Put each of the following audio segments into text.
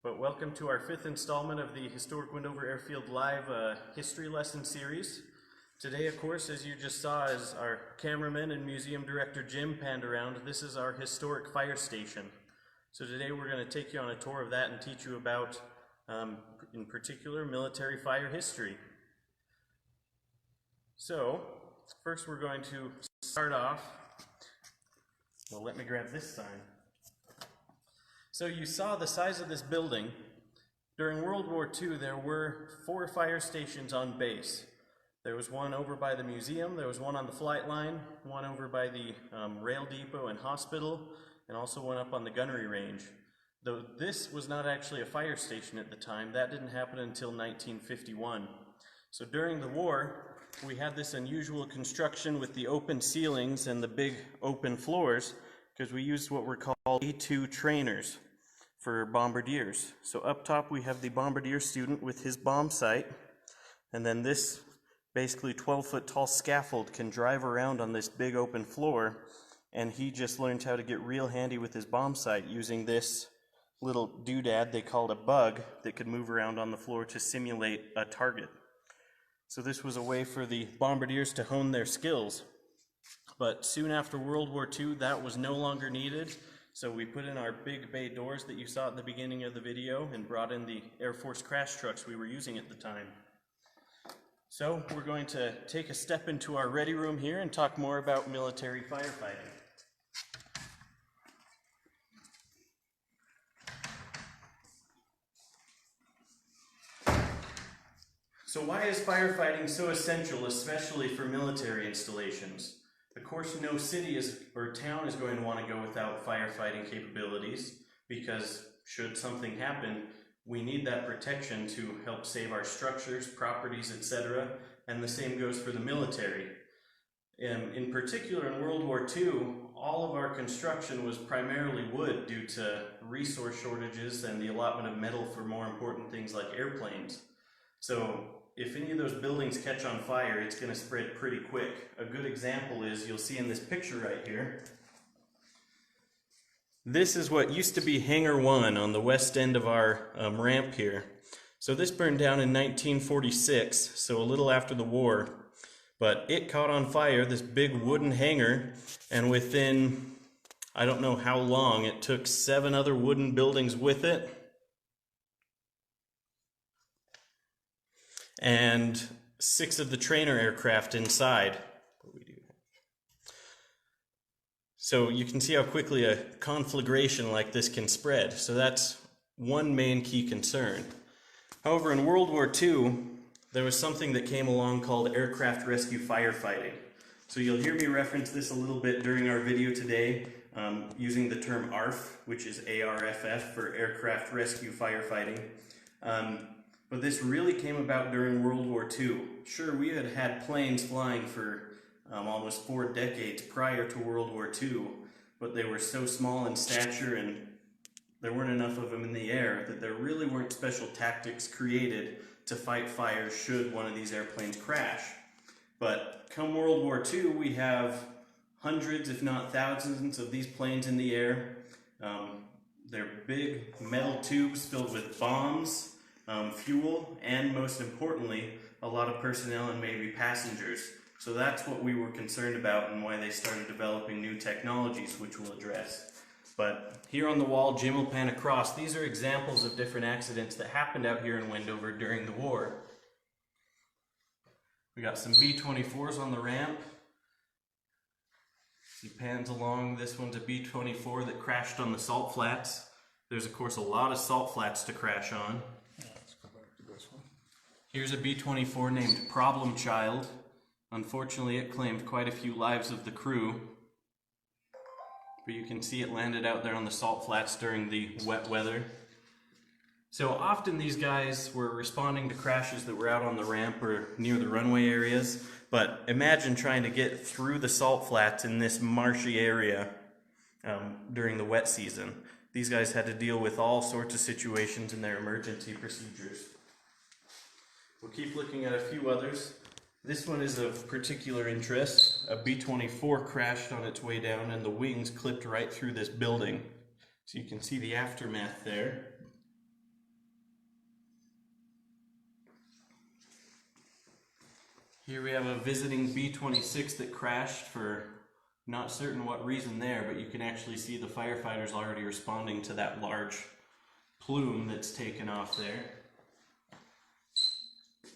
But welcome to our fifth installment of the Historic Wendover Airfield Live History Lesson Series. Today, of course, as you just saw, as our cameraman and museum director Jim panned around, this is our historic fire station. So today we're going to take you on a tour of that and teach you about, in particular, military fire history. So, first we're going to start off, well, let me grab this sign. So you saw the size of this building. During World War II, there were 4 fire stations on base. There was one over by the museum, there was one on the flight line, one over by the rail depot and hospital, and also one up on the gunnery range. Though this was not actually a fire station at the time, that didn't happen until 1951. So during the war, we had this unusual construction with the open ceilings and the big open floors, because we used what were called A2 trainers for bombardiers. So up top we have the bombardier student with his bomb sight, and then this basically 12-foot tall scaffold can drive around on this big open floor, and he just learned how to get real handy with his bomb sight using this little doodad they called a bug that could move around on the floor to simulate a target. So this was a way for the bombardiers to hone their skills. But soon after World War II, that was no longer needed. So we put in our big bay doors that you saw at the beginning of the video and brought in the Air Force crash trucks we were using at the time. So we're going to take a step into our ready room here and talk more about military firefighting. So why is firefighting so essential, especially for military installations? Of course, no city or town is going to want to go without firefighting capabilities, because should something happen, we need that protection to help save our structures, properties, etc. And the same goes for the military. In particular, in World War II, all of our construction was primarily wood due to resource shortages and the allotment of metal for more important things like airplanes. So if any of those buildings catch on fire, it's going to spread pretty quick. A good example is, you'll see in this picture right here, this is what used to be Hangar 1 on the west end of our ramp here. So this burned down in 1946, so a little after the war, but it caught on fire, this big wooden hangar, and within, I don't know how long, it took 7 other wooden buildings with it, and 6 of the trainer aircraft inside. So you can see how quickly a conflagration like this can spread. So that's one main key concern. However, in World War II, there was something that came along called aircraft rescue firefighting. So you'll hear me reference this a little bit during our video today, using the term ARF, which is ARFF for aircraft rescue firefighting. But this really came about during World War II. Sure, we had had planes flying for almost 4 decades prior to World War II, but they were so small in stature and there weren't enough of them in the air that there really weren't special tactics created to fight fires should one of these airplanes crash. But come World War II, we have hundreds, if not thousands, of these planes in the air. They're big metal tubes filled with bombs, fuel, and most importantly, a lot of personnel and maybe passengers. So that's what we were concerned about and why they started developing new technologies, which we'll address. But here on the wall, Jim will pan across. These are examples of different accidents that happened out here in Wendover during the war. We got some B-24s on the ramp. He pans along. This one's a B-24 that crashed on the salt flats. There's of course a lot of salt flats to crash on. Let's go back to this one. Here's a B-24 named Problem Child. Unfortunately, it claimed quite a few lives of the crew. But you can see it landed out there on the salt flats during the wet weather. So often these guys were responding to crashes that were out on the ramp or near the runway areas. But imagine trying to get through the salt flats in this marshy area during the wet season. These guys had to deal with all sorts of situations in their emergency procedures. We'll keep looking at a few others. This one is of particular interest. A B-24 crashed on its way down and the wings clipped right through this building. So you can see the aftermath there. Here we have a visiting B-26 that crashed for not certain what reason there, but you can actually see the firefighters already responding to that large plume that's taken off there.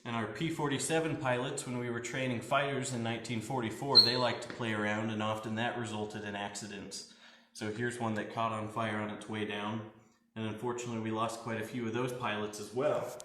And our P-47 pilots, when we were training fighters in 1944, they liked to play around, and often that resulted in accidents. So here's one that caught on fire on its way down, and unfortunately we lost quite a few of those pilots as well.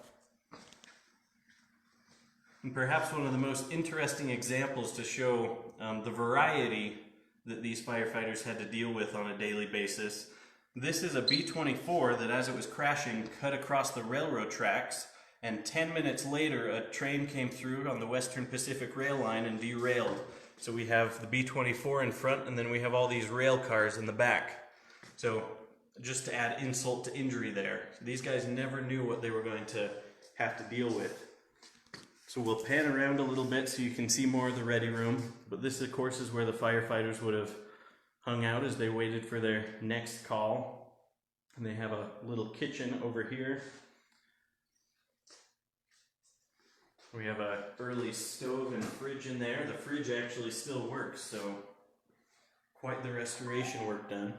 And perhaps one of the most interesting examples to show the variety that these firefighters had to deal with on a daily basis. This is a B-24 that, as it was crashing, cut across the railroad tracks, and 10 minutes later a train came through on the Western Pacific Rail line and derailed. So we have the B-24 in front, and then we have all these rail cars in the back. So just to add insult to injury there. These guys never knew what they were going to have to deal with. So we'll pan around a little bit so you can see more of the ready room. But this, of course, is where the firefighters would have hung out as they waited for their next call. And they have a little kitchen over here. We have an early stove and fridge in there. The fridge actually still works, so quite the restoration work done.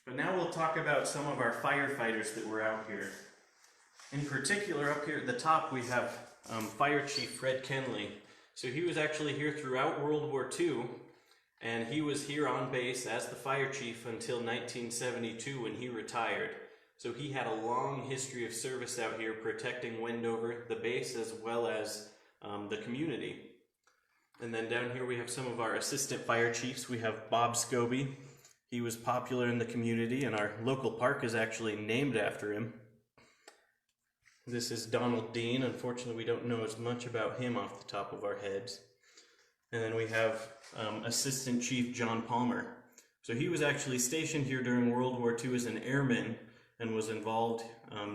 But now we'll talk about some of our firefighters that were out here. In particular, up here at the top, we have Fire Chief Fred Kenley. So he was actually here throughout World War II, and he was here on base as the fire chief until 1972 when he retired. So he had a long history of service out here protecting Wendover, the base, as well as the community. And then down here we have some of our assistant fire chiefs. We have Bob Scobie. He was popular in the community, and our local park is actually named after him. This is Donald Dean. Unfortunately, we don't know as much about him off the top of our heads. And then we have Assistant Chief John Palmer. So he was actually stationed here during World War II as an airman and was involved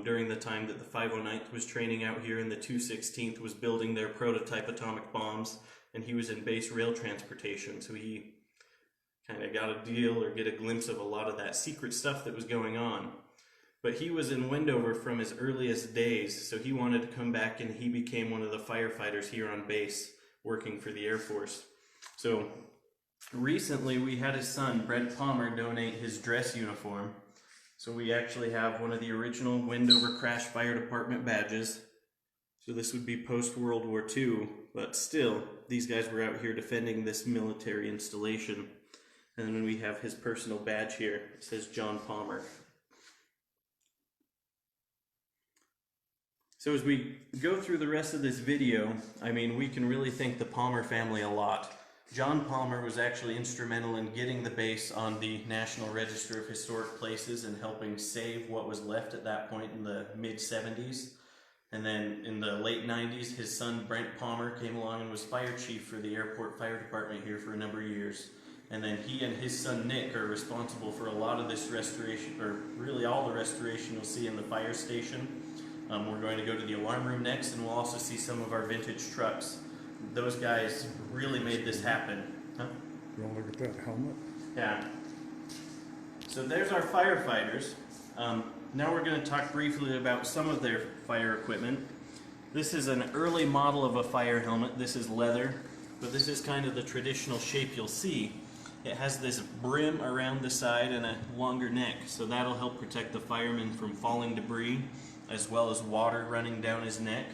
during the time that the 509th was training out here and the 216th was building their prototype atomic bombs, and he was in base rail transportation. So he kind of got a deal or get a glimpse of a lot of that secret stuff that was going on. But he was in Wendover from his earliest days, so he wanted to come back, and he became one of the firefighters here on base working for the Air Force. So recently we had his son, Brent Palmer, donate his dress uniform. So we actually have one of the original Wendover Crash Fire Department badges. So this would be post-World War II, but still, these guys were out here defending this military installation. And then we have his personal badge here. It says John Palmer. So as we go through the rest of this video, I mean, we can really thank the Palmer family a lot. John Palmer was actually instrumental in getting the base on the National Register of Historic Places and helping save what was left at that point in the mid-70s. And then in the late 90s, his son Brent Palmer came along and was fire chief for the airport fire department here for a number of years. And then he and his son Nick are responsible for a lot of this restoration, or really all the restoration you'll see in the fire station. We're going to go to the alarm room next, and we'll also see some of our vintage trucks. Those guys really made this happen. Huh? You want to look at that helmet? Yeah. So there's our firefighters. Now we're going to talk briefly about some of their fire equipment. This is an early model of a fire helmet. This is leather, but this is kind of the traditional shape you'll see. It has this brim around the side and a longer neck, so that'll help protect the fireman from falling debris, as well as water running down his neck.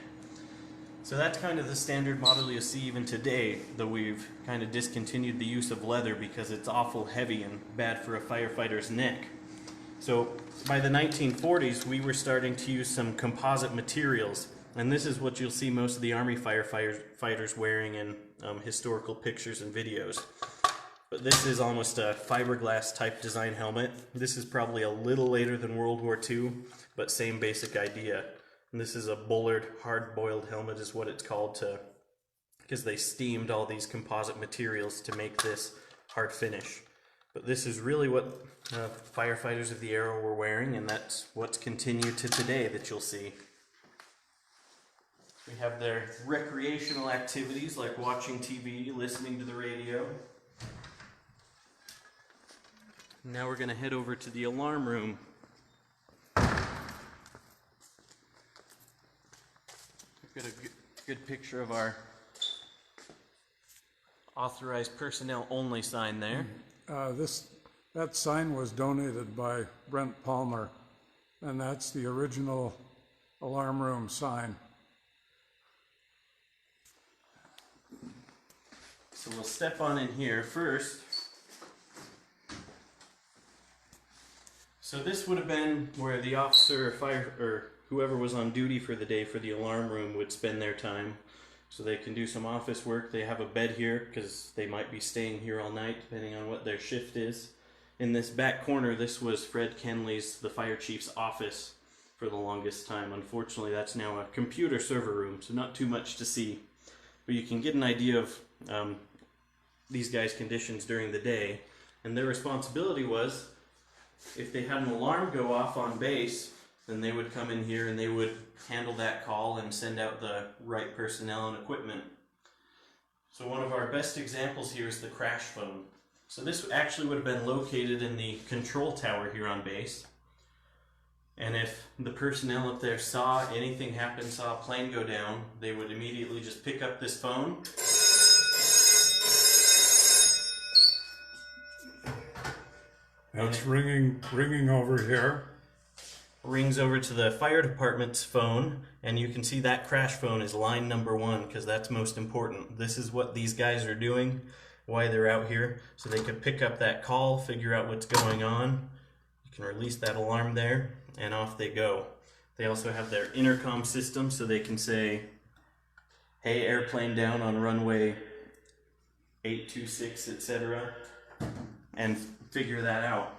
So that's kind of the standard model you see even today, though we've kind of discontinued the use of leather because it's awful heavy and bad for a firefighter's neck. So by the 1940s, we were starting to use some composite materials, and this is what you'll see most of the Army firefighters wearing in historical pictures and videos. But this is almost a fiberglass type design helmet. This is probably a little later than World War II, but same basic idea. And this is a Bullard hard-boiled helmet is what it's called, because they steamed all these composite materials to make this hard finish. But this is really what firefighters of the era were wearing, and that's what's continued to today that you'll see. We have their recreational activities like watching TV, listening to the radio. Now we're going to head over to the alarm room. Got a good picture of our authorized personnel only sign there. That sign was donated by Brent Palmer, and that's the original alarm room sign. So we'll step on in here first. So this would have been where the officer or whoever was on duty for the day for the alarm room would spend their time. So they can do some office work. They have a bed here because they might be staying here all night depending on what their shift is. In this back corner, this was Fred Kenley's, the fire chief's office for the longest time. Unfortunately, that's now a computer server room, so not too much to see. But you can get an idea of these guys' conditions during the day. And their responsibility was, if they had an alarm go off on base, then they would come in here and they would handle that call and send out the right personnel and equipment. So one of our best examples here is the crash phone. So this actually would have been located in the control tower here on base. And if the personnel up there saw anything happen, saw a plane go down, they would immediately just pick up this phone. That's ringing over here. Rings over to the fire department's phone, and you can see that crash phone is line number 1 because that's most important. This is what these guys are doing, why they're out here, so they can pick up that call, figure out what's going on. You can release that alarm there, and off they go. They also have their intercom system, so they can say, hey, airplane down on runway 826, etc., and figure that out.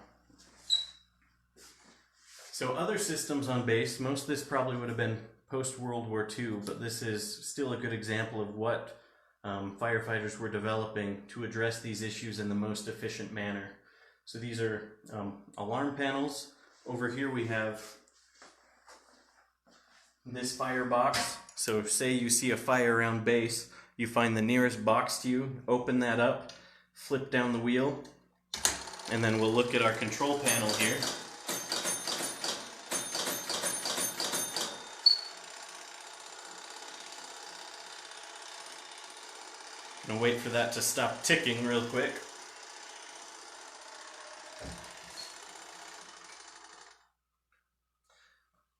So other systems on base, most of this probably would have been post-World War II, but this is still a good example of what firefighters were developing to address these issues in the most efficient manner. So these are alarm panels. Over here we have this fire box. So say you see a fire around base, you find the nearest box to you, open that up, flip down the wheel, and then we'll look at our control panel here. Gonna wait for that to stop ticking real quick.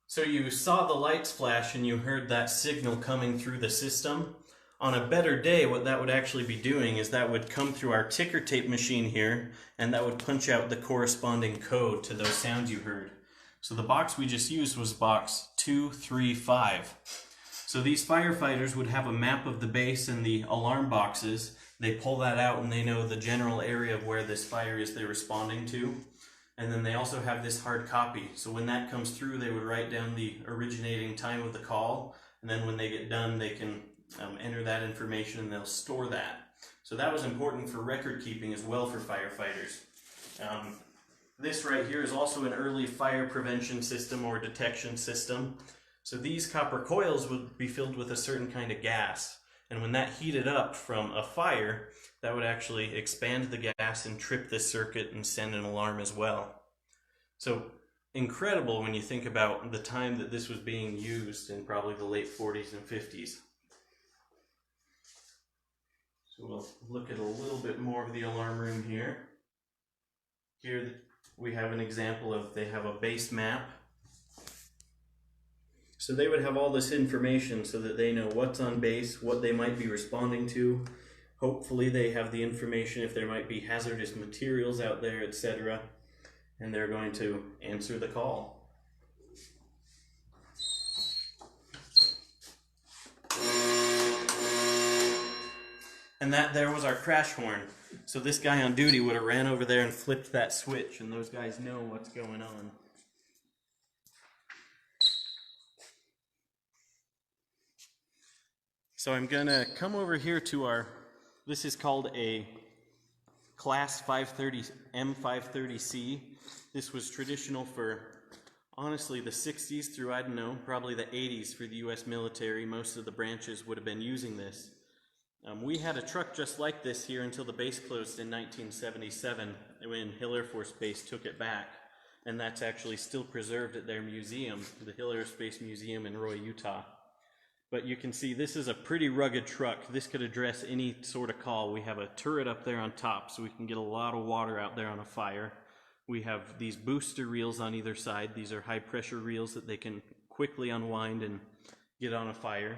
So you saw the lights flash and you heard that signal coming through the system. On a better day, what that would actually be doing is that would come through our ticker tape machine here, and that would punch out the corresponding code to those sounds you heard. So the box we just used was box 235. So these firefighters would have a map of the base and the alarm boxes. They pull that out and they know the general area of where this fire is they're responding to. And then they also have this hard copy. So when that comes through, they would write down the originating time of the call. And then when they get done, they can enter that information and they'll store that. So that was important for record keeping as well for firefighters. This right here is also an early fire prevention system or detection system. So these copper coils would be filled with a certain kind of gas. And when that heated up from a fire, that would actually expand the gas and trip this circuit and send an alarm as well. So incredible when you think about the time that this was being used in probably the late 40s and 50s. So we'll look at a little bit more of the alarm room here. Here we have an example of, they have a base map. So they would have all this information so that they know what's on base, what they might be responding to. Hopefully they have the information if there might be hazardous materials out there, etc. And they're going to answer the call. And that there was our crash horn. So this guy on duty would have ran over there and flipped that switch, and those guys know what's going on. So I'm gonna come over here to our, this is called a Class 530, M530C. This was traditional for, honestly, the 60s through, I don't know, probably the 80s for the US military. Most of the branches would have been using this. We had a truck just like this here until the base closed in 1977 when Hill Air Force Base took it back. And that's actually still preserved at their museum, the Hill Air Space Museum in Roy, Utah. But you can see this is a pretty rugged truck. This could address any sort of call. We have a turret up there on top so we can get a lot of water out there on a fire. We have these booster reels on either side. These are high pressure reels that they can quickly unwind and get on a fire.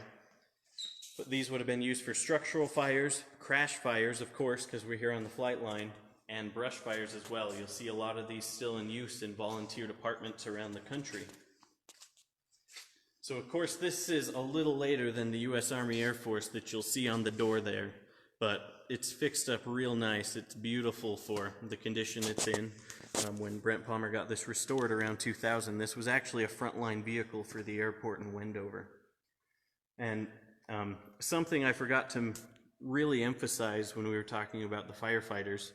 But these would have been used for structural fires, crash fires, of course, because we're here on the flight line, and brush fires as well. You'll see a lot of these still in use in volunteer departments around the country. So of course this is a little later than the U.S. Army Air Force that you'll see on the door there, but it's fixed up real nice. It's beautiful for the condition it's in. When Brent Palmer got this restored around 2000, this was actually a frontline vehicle for the airport in Wendover. And something I forgot to really emphasize when we were talking about the firefighters,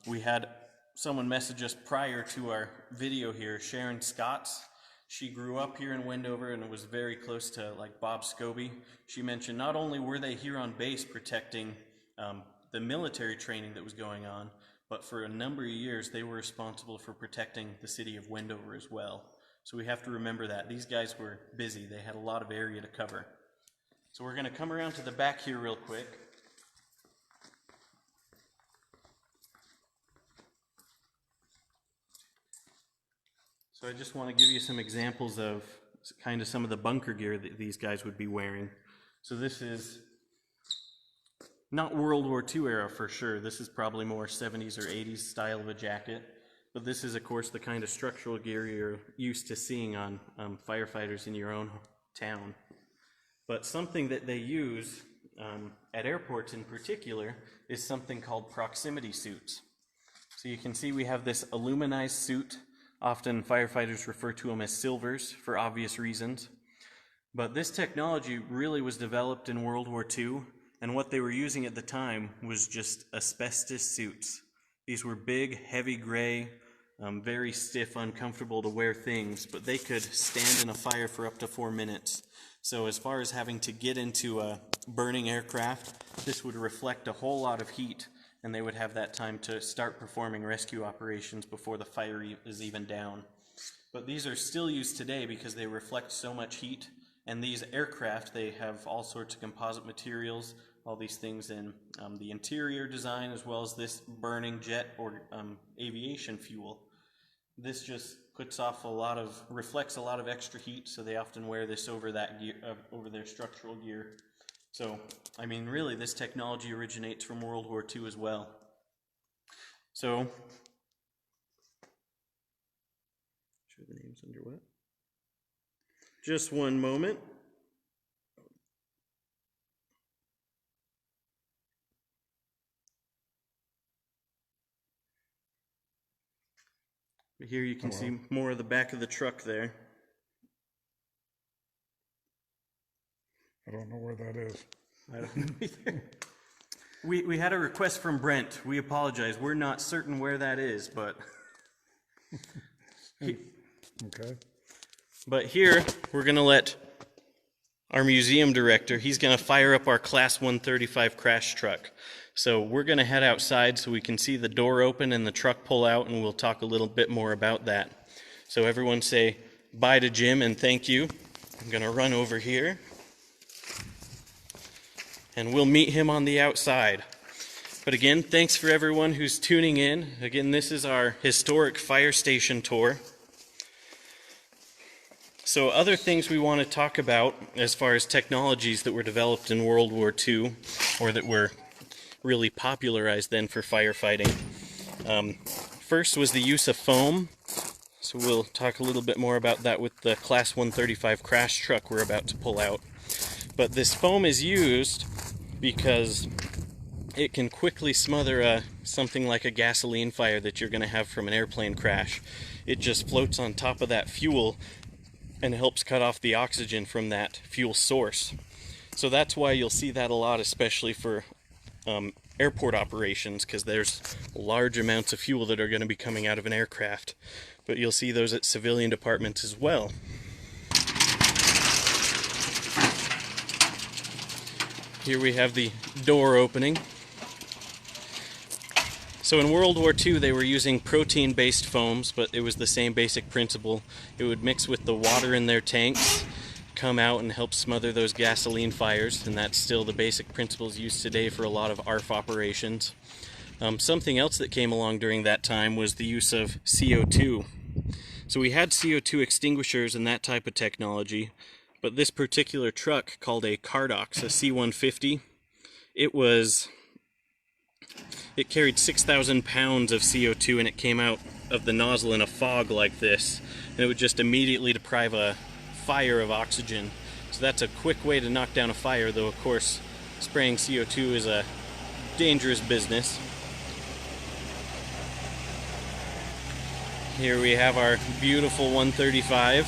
we had someone message us prior to our video here, Sharon Scotts. She grew up here in Wendover and was very close to like Bob Scobie. She mentioned not only were they here on base protecting the military training that was going on, but for a number of years they were responsible for protecting the city of Wendover as well. So we have to remember that. These guys were busy. They had a lot of area to cover. So we're going to come around to the back here real quick. So I just want to give you some examples of kind of some of the bunker gear that these guys would be wearing. So this is not World War II era for sure. This is probably more 70s or 80s style of a jacket. But this is, of course, the kind of structural gear you're used to seeing on firefighters in your own town. But something that they use at airports in particular is something called proximity suits. So you can see we have this aluminized suit. Often firefighters refer to them as silvers for obvious reasons. But this technology really was developed in World War II, and what they were using at the time was just asbestos suits. These were big, heavy gray, very stiff, uncomfortable to wear things, but they could stand in a fire for up to 4 minutes. So as far as having to get into a burning aircraft, this would reflect a whole lot of heat, and they would have that time to start performing rescue operations before the fire is even down. But these are still used today because they reflect so much heat, and these aircraft, they have all sorts of composite materials, all these things in the interior design, as well as this burning jet or aviation fuel. This just puts off reflects a lot of extra heat, so they often wear this over that gear, over their structural gear. So, I mean, really, this technology originates from World War II as well. So, sure the name's under what? Just one moment. Here you can see more of the back of the truck there. I don't know where that is. I don't know either. We had a request from Brent. We apologize. We're not certain where that is, but Okay. But here we're going to let our museum director, he's going to fire up our Class 135 crash truck. So we're going to head outside so we can see the door open and the truck pull out, and we'll talk a little bit more about that. So everyone say bye to Jim and thank you. I'm going to run over here, and we'll meet him on the outside. But again, thanks for everyone who's tuning in. Again, this is our historic fire station tour. So other things we want to talk about as far as technologies that were developed in World War II, or that were really popularized then for firefighting. First was the use of foam. So we'll talk a little bit more about that with the Class 135 crash truck we're about to pull out. But this foam is used because it can quickly smother something like a gasoline fire that you're going to have from an airplane crash. It just floats on top of that fuel and helps cut off the oxygen from that fuel source. So that's why you'll see that a lot, especially for airport operations, because there's large amounts of fuel that are going to be coming out of an aircraft. But you'll see those at civilian departments as well. Here we have the door opening. So in World War II they were using protein-based foams, but it was the same basic principle. It would mix with the water in their tanks, come out and help smother those gasoline fires, and that's still the basic principles used today for a lot of ARF operations. Something else that came along during that time was the use of CO2. So we had CO2 extinguishers and that type of technology, but this particular truck, called a Cardox, a C-150, it carried 6,000 pounds of CO2, and it came out of the nozzle in a fog like this, and it would just immediately deprive a fire of oxygen. So that's a quick way to knock down a fire, though of course spraying CO2 is a dangerous business. Here we have our beautiful 135.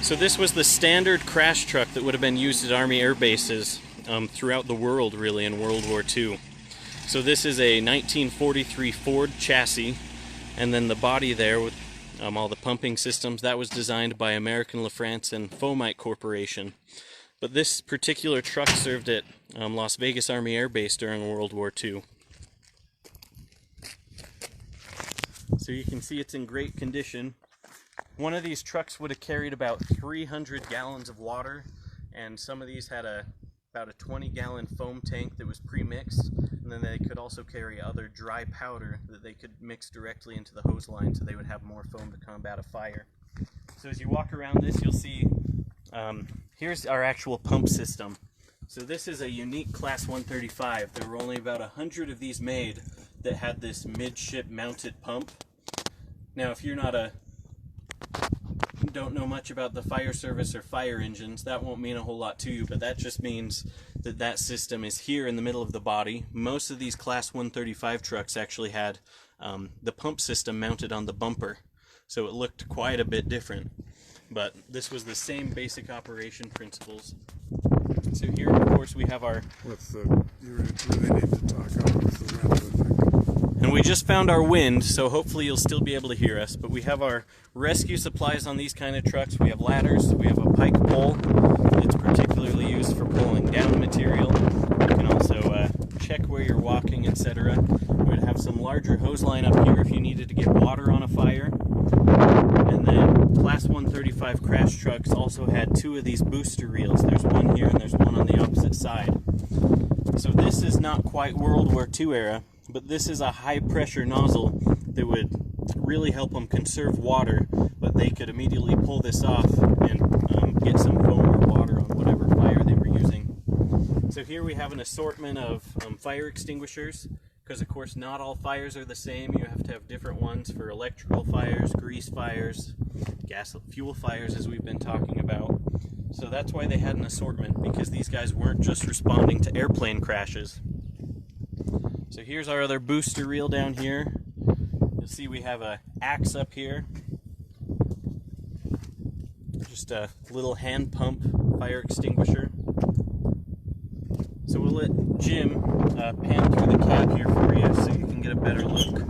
So this was the standard crash truck that would have been used at Army air bases throughout the world, really, in World War II. So this is a 1943 Ford chassis, and then the body there with all the pumping systems, that was designed by American LaFrance and Fomite Corporation. But this particular truck served at Las Vegas Army Air Base during World War II. So you can see it's in great condition. One of these trucks would have carried about 300 gallons of water, and some of these had about a 20-gallon foam tank that was pre-mixed, and then they could also carry other dry powder that they could mix directly into the hose line, so they would have more foam to combat a fire. So as you walk around this, you'll see here's our actual pump system. So this is a unique Class 135. There were only about 100 of these made that had this midship mounted pump. Now, if you're don't know much about the fire service or fire engines, that won't mean a whole lot to you, but that just means that that system is here in the middle of the body. Most of these Class 135 trucks actually had the pump system mounted on the bumper, so it looked quite a bit different. But this was the same basic operation principles. So here, of course, we have our... You really need to talk up with the wind, I think. And we just found our wind, so hopefully you'll still be able to hear us. But we have our rescue supplies on these kind of trucks. We have ladders, we have a pike pole that's particularly used for pulling down material. You can also check where you're walking, etc. We would have some larger hose line up here if you needed to get water on a fire. And then Class 135 crash trucks also had two of these booster reels. There's one here and there's one on the opposite side. So this is not quite World War II era, but this is a high pressure nozzle that would really help them conserve water, but they could immediately pull this off and get some foam or water on whatever fire they were using. So here we have an assortment of fire extinguishers, because of course not all fires are the same. You have to have different ones for electrical fires, grease fires, fuel fires, as we've been talking about. So that's why they had an assortment, because these guys weren't just responding to airplane crashes. So here's our other booster reel down here. You'll see we have a axe up here. Just a little hand pump fire extinguisher. So we'll let Jim pan through the cab here for you so you can get a better look.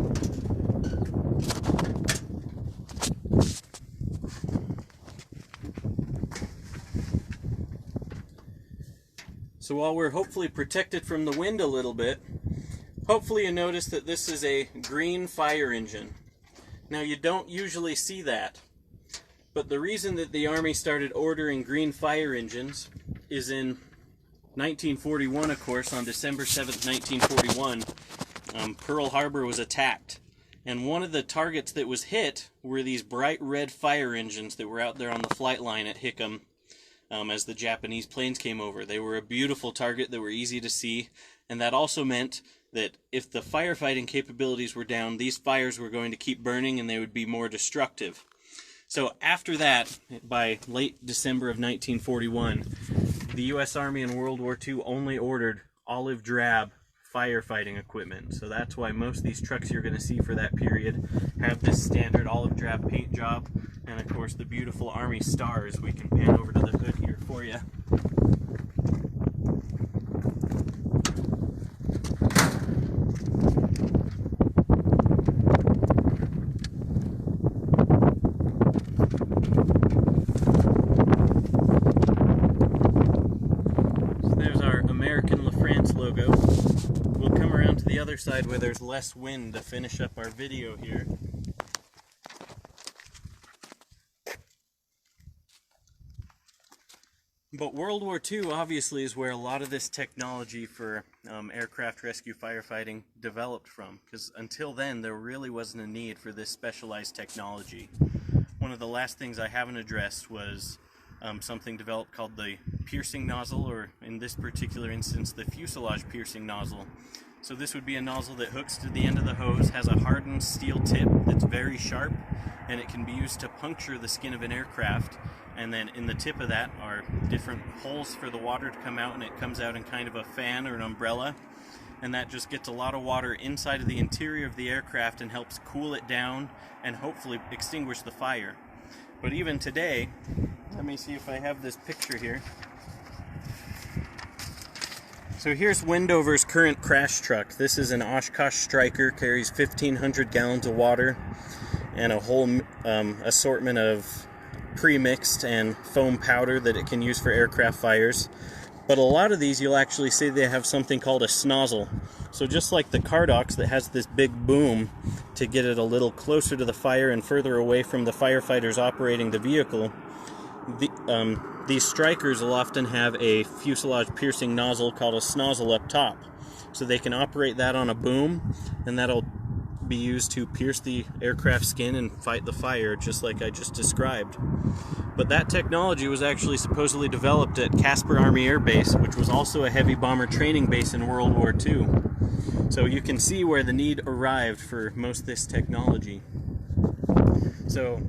So while we're hopefully protected from the wind a little bit, hopefully you notice that this is a green fire engine. Now you don't usually see that, but the reason that the Army started ordering green fire engines is in 1941, of course, on December 7th, 1941, Pearl Harbor was attacked. And one of the targets that was hit were these bright red fire engines that were out there on the flight line at Hickam as the Japanese planes came over. They were a beautiful target that were easy to see, and that also meant that if the firefighting capabilities were down, these fires were going to keep burning and they would be more destructive. So after that, by late December of 1941, the U.S. Army in World War II only ordered olive drab firefighting equipment. So that's why most of these trucks you're going to see for that period have this standard olive drab paint job, and of course the beautiful Army stars. We can pan over to the hood here for you. Logo. We'll come around to the other side where there's less wind to finish up our video here. But World War II obviously is where a lot of this technology for aircraft rescue firefighting developed from, because until then there really wasn't a need for this specialized technology. One of the last things I haven't addressed was something developed called the piercing nozzle, or in this particular instance the fuselage piercing nozzle. So this would be a nozzle that hooks to the end of the hose, has a hardened steel tip that's very sharp, and it can be used to puncture the skin of an aircraft. And then in the tip of that are different holes for the water to come out, and it comes out in kind of a fan or an umbrella. And that just gets a lot of water inside of the interior of the aircraft and helps cool it down and hopefully extinguish the fire. But even today, let me see if I have this picture here. So here's Wendover's current crash truck. This is an Oshkosh Striker, carries 1,500 gallons of water and a whole assortment of pre-mixed and foam powder that it can use for aircraft fires. But a lot of these you'll actually see they have something called a snozzle. So just like the Cardox that has this big boom to get it a little closer to the fire and further away from the firefighters operating the vehicle, these Strikers will often have a fuselage piercing nozzle called a snozzle up top. So they can operate that on a boom, and that'll be used to pierce the aircraft skin and fight the fire, just like I just described. But that technology was actually supposedly developed at Casper Army Air Base, which was also a heavy bomber training base in World War II. So you can see where the need arrived for most of this technology. So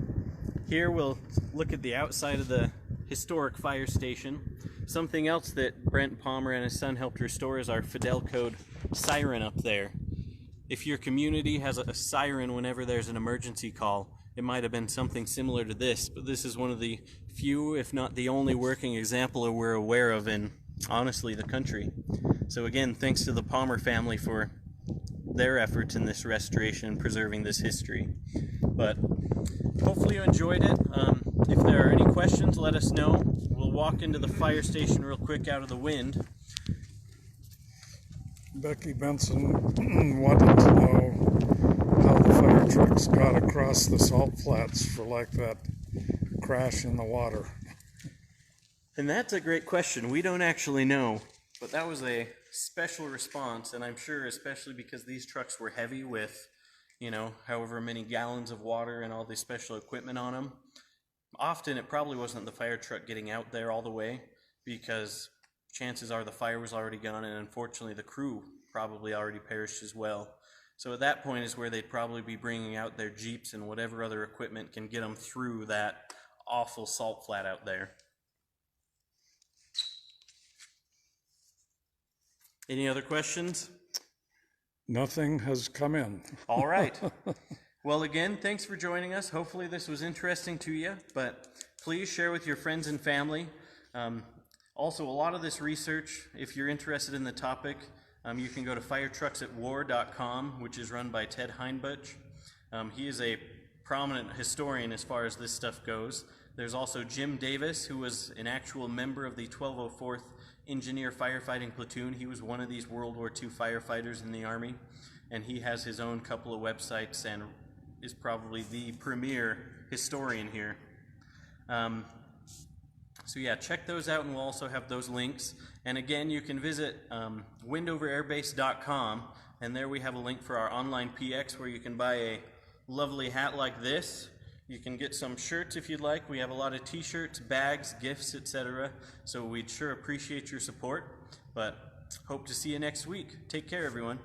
here we'll look at the outside of the historic fire station. Something else that Brent Palmer and his son helped restore is our Fidel Code siren up there. If your community has a siren whenever there's an emergency call, it might have been something similar to this, but this is one of the few, if not the only working example we're aware of in, honestly, the country. So again, thanks to the Palmer family for their efforts in this restoration and preserving this history. But hopefully you enjoyed it. If there are any questions, let us know. We'll walk into the fire station real quick out of the wind. Becky Benson wanted to know how the fire trucks got across the salt flats for like that crash in the water. And that's a great question. We don't actually know, but that was a special response, and I'm sure especially because these trucks were heavy with, however many gallons of water and all this special equipment on them. Often it probably wasn't the fire truck getting out there all the way, because chances are the fire was already gone, and unfortunately the crew probably already perished as well. So at that point is where they'd probably be bringing out their Jeeps and whatever other equipment can get them through that awful salt flat out there. Any other questions? Nothing has come in. All right. Well, again, thanks for joining us. Hopefully this was interesting to you, but please share with your friends and family. Also, a lot of this research, if you're interested in the topic, you can go to firetrucksatwar.com, which is run by Ted Heinbuch. He is a prominent historian as far as this stuff goes. There's also Jim Davis, who was an actual member of the 1204th Engineer Firefighting Platoon. He was one of these World War II firefighters in the Army, and he has his own couple of websites and is probably the premier historian here. So yeah, check those out, and we'll also have those links. And again, you can visit WWII.com, and there we have a link for our online PX where you can buy a lovely hat like this. You can get some shirts if you'd like. We have a lot of t-shirts, bags, gifts, etc. So we'd sure appreciate your support, but hope to see you next week. Take care, everyone.